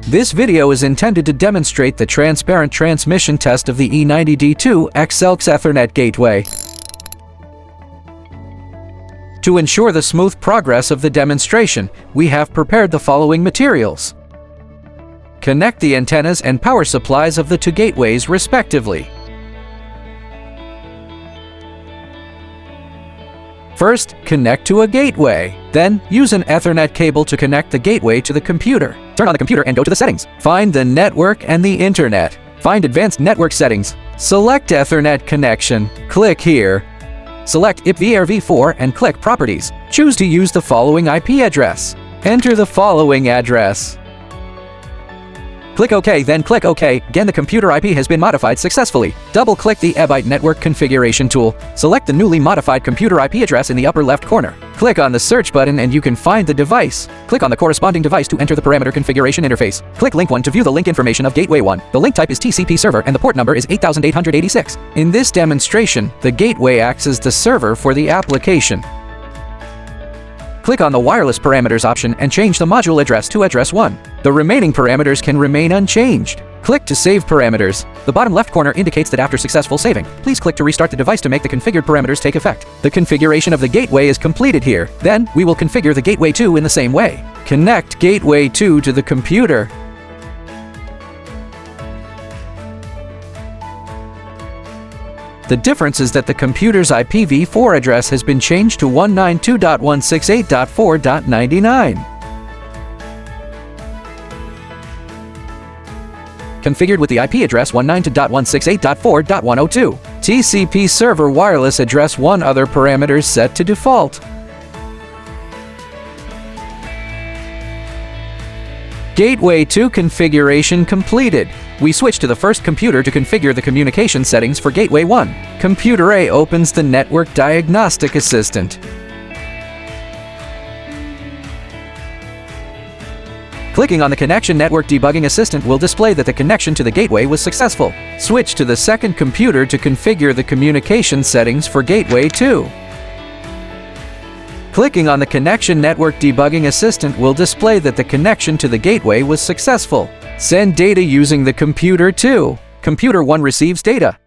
This video is intended to demonstrate the transparent transmission test of the E90-D2 XLX Ethernet gateway. To ensure the smooth progress of the demonstration, we have prepared the following materials. Connect the antennas and power supplies of the two gateways respectively. First, connect to a gateway. Then, use an Ethernet cable to connect the gateway to the computer. Turn on the computer and go to the settings. Find the network and the internet. Find advanced network settings. Select Ethernet connection. Click here. Select Ebyte and click Properties. Choose to use the following IP address. Enter the following address. Click OK, then click OK. Again, the computer IP has been modified successfully. Double-click the Ebyte Network Configuration tool. Select the newly modified computer IP address in the upper left corner. Click on the search button and you can find the device. Click on the corresponding device to enter the parameter configuration interface. Click Link 1 to view the link information of Gateway 1. The link type is TCP server and the port number is 8886. In this demonstration, the gateway acts as the server for the application. Click on the Wireless Parameters option and change the module address to address 1. The remaining parameters can remain unchanged. Click to save parameters. The bottom left corner indicates that after successful saving, please click to restart the device to make the configured parameters take effect. The configuration of the gateway is completed here. Then, we will configure the Gateway 2 in the same way. Connect Gateway 2 to the computer. The difference is that the computer's IPv4 address has been changed to 192.168.4.99. Configured with the IP address 192.168.4.102. TCP server wireless address 1 other parameters set to default. Gateway 2 configuration completed. We switch to the first computer to configure the communication settings for Gateway 1. Computer A opens the Network Diagnostic Assistant. Clicking on the Connection Network Debugging Assistant will display that the connection to the gateway was successful. Switch to the second computer to configure the communication settings for Gateway 2. Clicking on the Connection Network Debugging Assistant will display that the connection to the gateway was successful. Send data using the Computer 2. Computer 1 receives data.